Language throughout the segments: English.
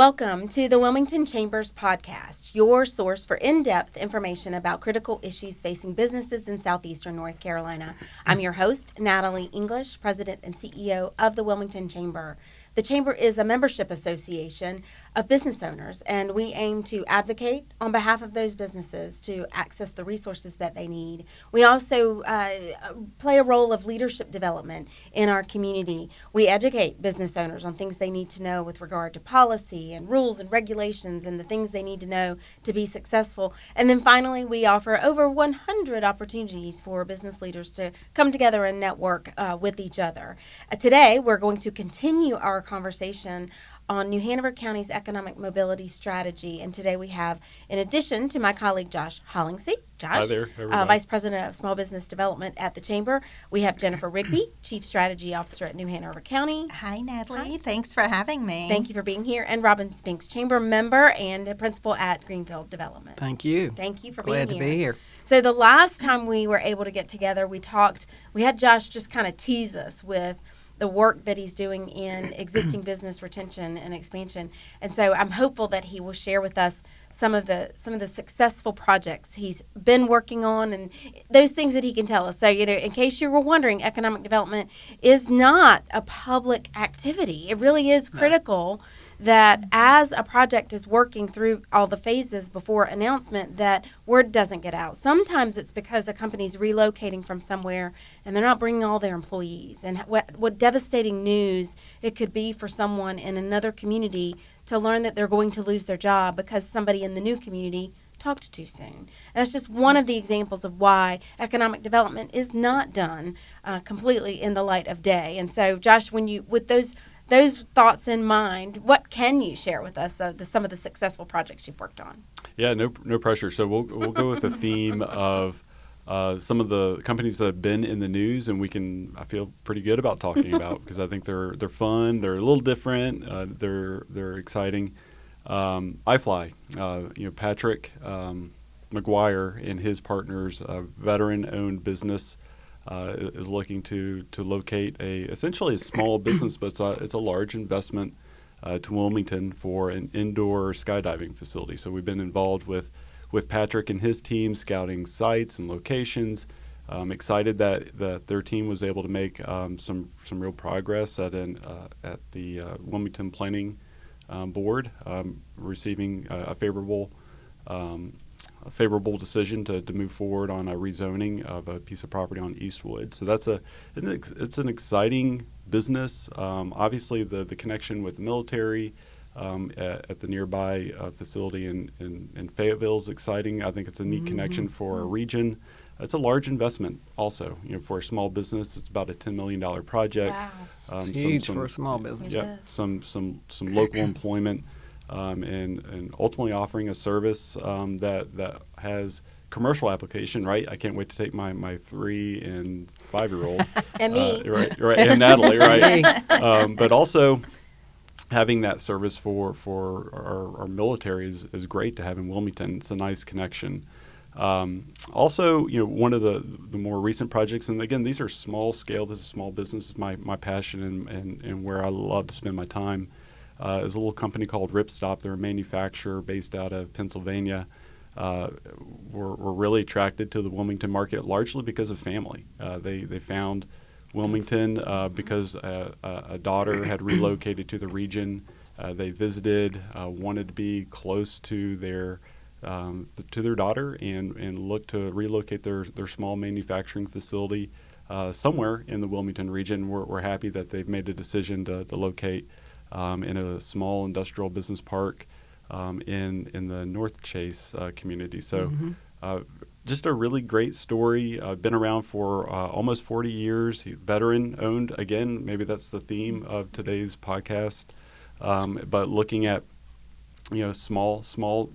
Welcome to the Wilmington Chambers Podcast, your source for in-depth information about critical issues facing businesses in southeastern North Carolina. I'm your host, Natalie English, President and CEO of the Wilmington Chamber. The Chamber is a membership association of business owners, and we aim to advocate on behalf of those businesses to access the resources that they need. We also play a role of leadership development in our community. We educate business owners on things they need to know with regard to policy and rules and regulations and the things they need to know to be successful. And then finally, we offer over 100 opportunities for business leaders to come together and network with each other. Today, we're going to continue our conversation on New Hanover County's economic mobility strategy. And today we have, in addition to my colleague Josh Hallingse, Hi there, Vice President of Small Business Development at the Chamber. We have Jennifer Rigby, Chief Strategy Officer at New Hanover County. Hi, Natalie. Hi. Thanks for having me. Thank you for being here. And Robin Spinks, Chamber Member and a Principal at Greenfield Development. Thank you. Thank you for Glad being to be here. So the last time we were able to get together, we had Josh just kind of tease us with the work that he's doing in existing business retention and expansion. And so I'm hopeful that he will share with us some of the successful projects he's been working on and those things that he can tell us. So, in case you were wondering, economic development is not a public activity. It really is critical that as a project is working through all the phases before announcement, that word doesn't get out. Sometimes it's because a company's relocating from somewhere and they're not bringing all their employees. And what devastating news it could be for someone in another community to learn that they're going to lose their job because somebody in the new community talked too soon. And that's just one of the examples of why economic development is not done completely in the light of day. And so, Josh, with those thoughts in mind, what can you share with us some of the successful projects you've worked on? Yeah, no pressure. So we'll go with the theme of some of the companies that have been in the news, and I feel pretty good about talking about because I think they're fun, they're a little different, they're exciting. iFly, Patrick McGuire and his partners, a veteran-owned business, is looking to locate essentially a small business, but it's a large investment to Wilmington for an indoor skydiving facility. So we've been involved with Patrick and his team scouting sites and locations. Excited that their team was able to make some real progress at the Wilmington Planning Board, receiving a favorable decision to move forward on a rezoning of a piece of property on Eastwood. So it's an exciting business. Obviously, the connection with the military at the nearby facility in Fayetteville is exciting. I think it's a neat connection for a region. It's a large investment also. For a small business, it's about a $10 million project. Wow. It's huge for a small business. Yeah, some local employment. And ultimately offering a service that has commercial application, right? I can't wait to take my 3 and 5-year-old. And me. Right, and Natalie, right? But also having that service for our military is great to have in Wilmington. It's a nice connection. Also, one of the more recent projects, and again, these are small scale. This is small business. Is my passion and where I love to spend my time. Is a little company called Ripstop. They're a manufacturer based out of Pennsylvania. We're really attracted to the Wilmington market largely because of family. They found Wilmington because a daughter had relocated to the region. They visited, wanted to be close to their daughter, and looked to relocate their small manufacturing facility somewhere in the Wilmington region. We're happy that they've made a decision to locate in a small industrial business park in the North Chase community. So just a really great story. Been around for almost 40 years. Veteran owned, again, maybe that's the theme of today's podcast. But looking at small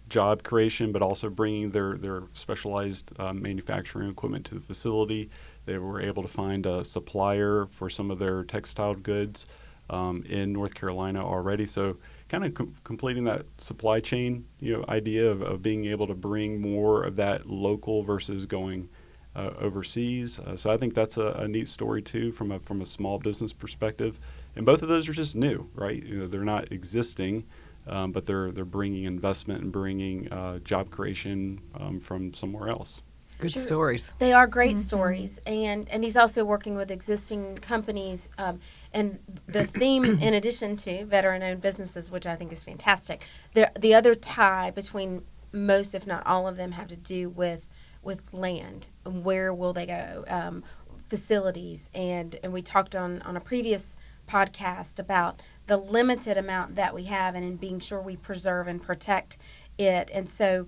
job creation, but also bringing their specialized manufacturing equipment to the facility. They were able to find a supplier for some of their textile goods in North Carolina already. So kind of completing that supply chain idea of being able to bring more of that local versus going overseas. So I think that's a neat story too from a small business perspective. And both of those are just new, right? They're not existing, but they're bringing investment and bringing job creation from somewhere else. Good stories. They are great stories, and he's also working with existing companies. And the theme, in addition to veteran-owned businesses, which I think is fantastic, the other tie between most, if not all of them, have to do with land. Where will they go? Facilities, and we talked on a previous podcast about the limited amount that we have, and in being sure we preserve and protect it. And so,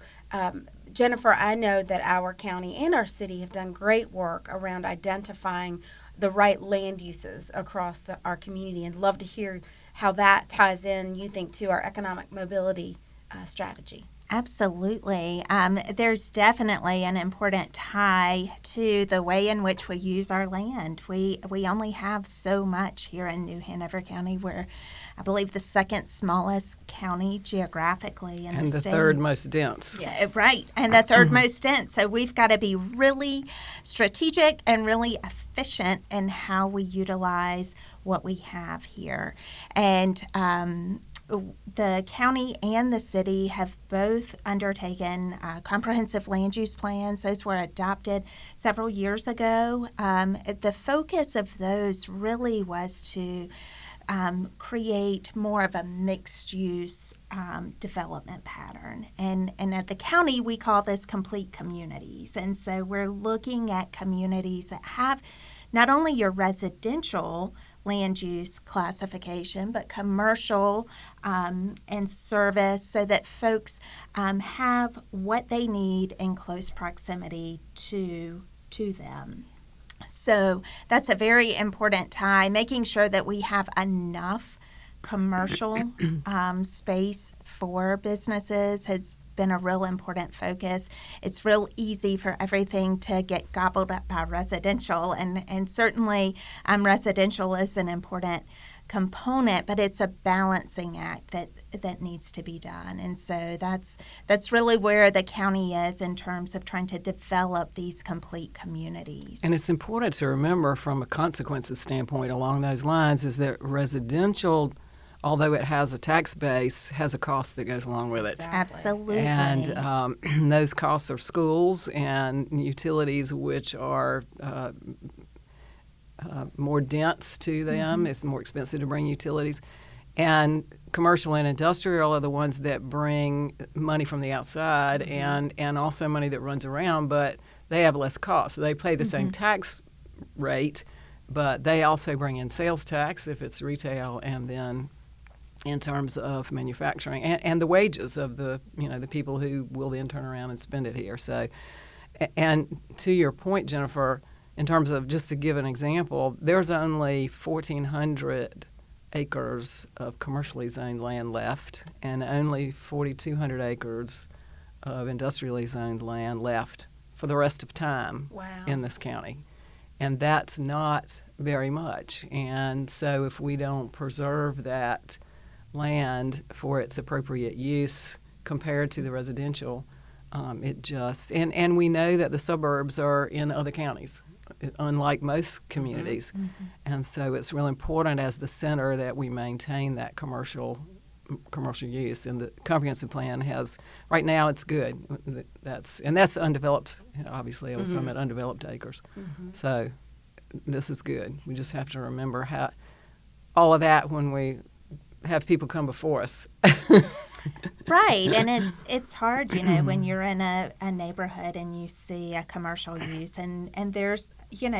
Jennifer, I know that our county and our city have done great work around identifying the right land uses across our community, and love to hear how that ties in, you think, to our economic mobility strategy. Absolutely. There's definitely an important tie to the way in which we use our land. We only have so much here in New Hanover County. We're, I believe, the second smallest county geographically in the state. And the third most dense. Yes. Right, and the third most dense. So we've got to be really strategic and really efficient in how we utilize what we have here. And the county and the city have both undertaken comprehensive land use plans. Those were adopted several years ago. The focus of those really was to create more of a mixed-use development pattern. And at the county, we call this complete communities. And so we're looking at communities that have not only your residential land use classification, but commercial and service, so that folks have what they need in close proximity to them. So that's a very important tie, making sure that we have enough commercial space for businesses has been a real important focus. It's real easy for everything to get gobbled up by residential, and certainly residential is an important component, but it's a balancing act that needs to be done. And so that's really where the county is in terms of trying to develop these complete communities. And it's important to remember from a consequences standpoint along those lines is that residential, although it has a tax base, has a cost that goes along with it. Exactly. Absolutely. And those costs are schools and utilities, which are more dense to them. It's more expensive to bring utilities. And commercial and industrial are the ones that bring money from the outside and also money that runs around, but they have less cost. So they pay the same tax rate, but they also bring in sales tax if it's retail, and then in terms of manufacturing and the wages of the people who will then turn around and spend it here. So, and to your point, Jennifer, in terms of, just to give an example, there's only 1,400 acres of commercially zoned land left and only 4,200 acres of industrially zoned land left for the rest of time in this county. And that's not very much. And so if we don't preserve that land for its appropriate use compared to the residential, it just, and we know that the suburbs are in other counties, unlike most communities. And so it's really important as the center that we maintain that commercial use. And the comprehensive plan has, right now it's good. That's undeveloped, obviously I was talking about undeveloped acres. So this is good. We just have to remember how all of that when we have people come before us. Right, and it's hard, when you're in a neighborhood and you see a commercial use and there's,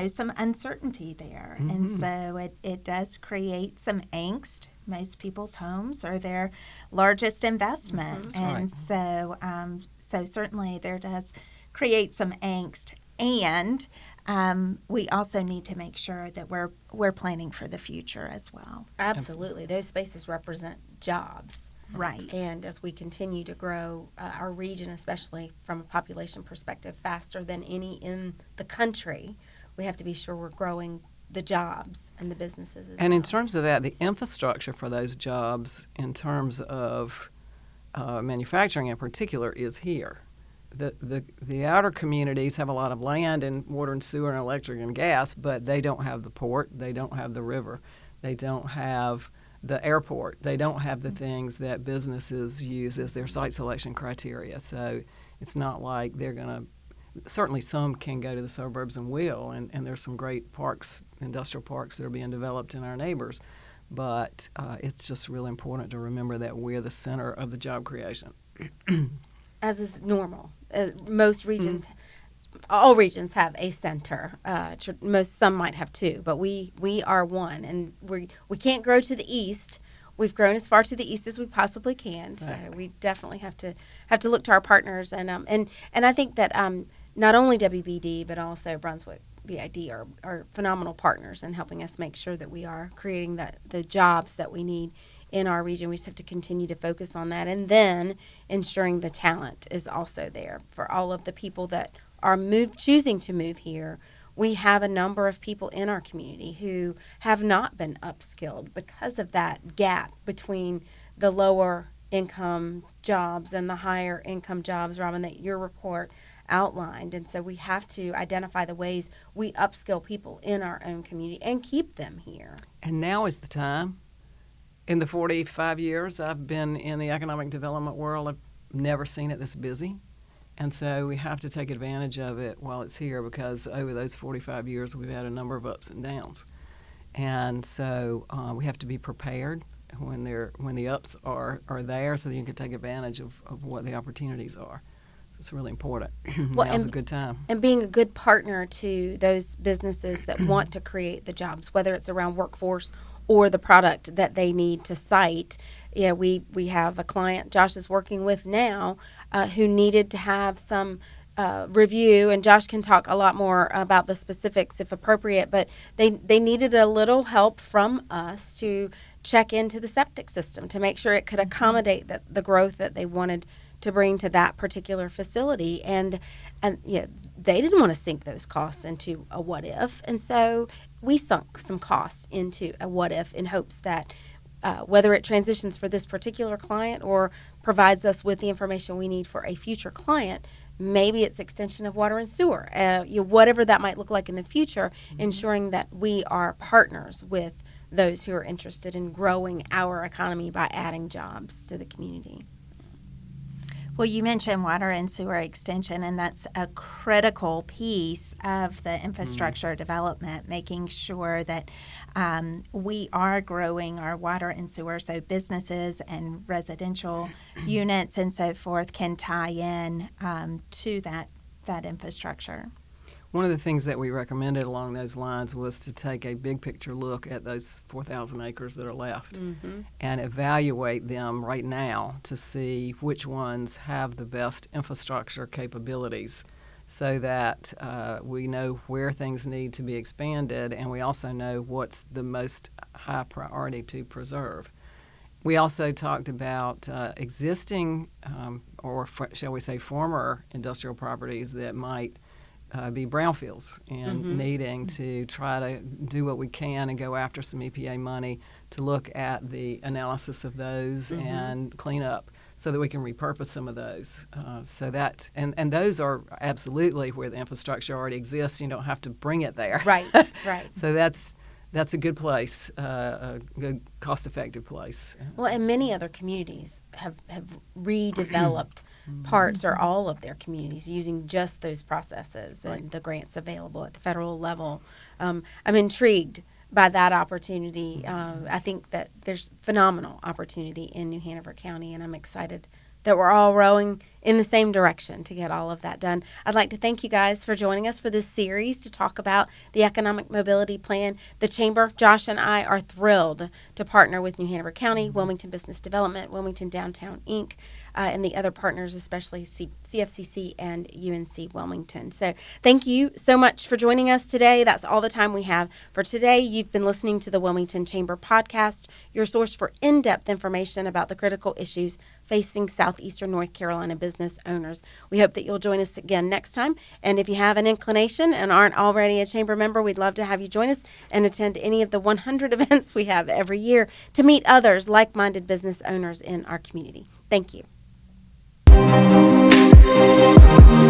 some uncertainty there. And so it does create some angst. Most people's homes are their largest investment. And so certainly there does create some angst. And we also need to make sure that we're planning for the future as well. Absolutely. Those spaces represent jobs. Right. And as we continue to grow our region, especially from a population perspective, faster than any in the country, we have to be sure we're growing the jobs and the businesses as And well. in terms of that, the infrastructure for those jobs in terms of manufacturing in particular is here. the outer communities have a lot of land and water and sewer and electric and gas, but they don't have the port, they don't have the river, they don't have the airport, they don't have the things that businesses use as their site selection criteria. So it's not like they're going to. Certainly some can go to the suburbs and will, and there's some great parks, industrial parks that are being developed in our neighbors. But it's just really important to remember that we're the center of the job creation. As is normal. Most regions, all regions have a center. Some might have two, but we are one. And we can't grow to the east. We've grown as far to the east as we possibly can. Exactly. So we definitely have to look to our partners. And I think that not only WBD, but also Brunswick BID are phenomenal partners in helping us make sure that we are creating the jobs that we need in our region. We just have to continue to focus on that, and then ensuring the talent is also there for all of the people that are choosing to move here. We have a number of people in our community who have not been upskilled because of that gap between the lower income jobs and the higher income jobs, Robin, that your report outlined. And so we have to identify the ways we upskill people in our own community and keep them here. And now is the time. In the 45 years I've been in the economic development world, I've never seen it this busy. And so we have to take advantage of it while it's here, because over those 45 years we've had a number of ups and downs. And so we have to be prepared when the ups are there, so that you can take advantage of what the opportunities are. So it's really important. Now's a good time. And being a good partner to those businesses that want to create the jobs, whether it's around workforce or the product that they need to cite. You know, we have a client Josh is working with now who needed to have some review, and Josh can talk a lot more about the specifics if appropriate, but they needed a little help from us to check into the septic system to make sure it could accommodate the growth that they wanted to bring to that particular facility. And you know, they didn't want to sink those costs into a what if, and so we sunk some costs into a what if in hopes that whether it transitions for this particular client or provides us with the information we need for a future client, maybe it's extension of water and sewer, whatever that might look like in the future, ensuring that we are partners with those who are interested in growing our economy by adding jobs to the community. Well, you mentioned water and sewer extension, and that's a critical piece of the infrastructure development, making sure that we are growing our water and sewer, so businesses and residential units and so forth can tie in to that infrastructure. One of the things that we recommended along those lines was to take a big picture look at those 4,000 acres that are left and evaluate them right now to see which ones have the best infrastructure capabilities, so that we know where things need to be expanded, and we also know what's the most high priority to preserve. We also talked about existing or shall we say former industrial properties that might be brownfields and needing to try to do what we can and go after some EPA money to look at the analysis of those and clean up so that we can repurpose some of those. So that and those are absolutely where the infrastructure already exists. You don't have to bring it there. Right, right. So that's a good place, a good cost-effective place. Well, and many other communities have redeveloped parts or all of their communities using just those processes and the grants available at the federal level. I'm intrigued by that opportunity. I think that there's phenomenal opportunity in New Hanover County, and I'm excited that we're all rowing in the same direction to get all of that done. I'd like to thank you guys for joining us for this series to talk about the Economic Mobility Plan. The Chamber, Josh and I are thrilled to partner with New Hanover County, Wilmington Business Development, Wilmington Downtown Inc., and the other partners, especially CFCC and UNC Wilmington. So thank you so much for joining us today. That's all the time we have for today. You've been listening to the Wilmington Chamber Podcast, your source for in-depth information about the critical issues facing southeastern North Carolina business owners. We hope that you'll join us again next time. And if you have an inclination and aren't already a Chamber member, we'd love to have you join us and attend any of the 100 events we have every year to meet others like-minded business owners in our community. Thank you. Bye.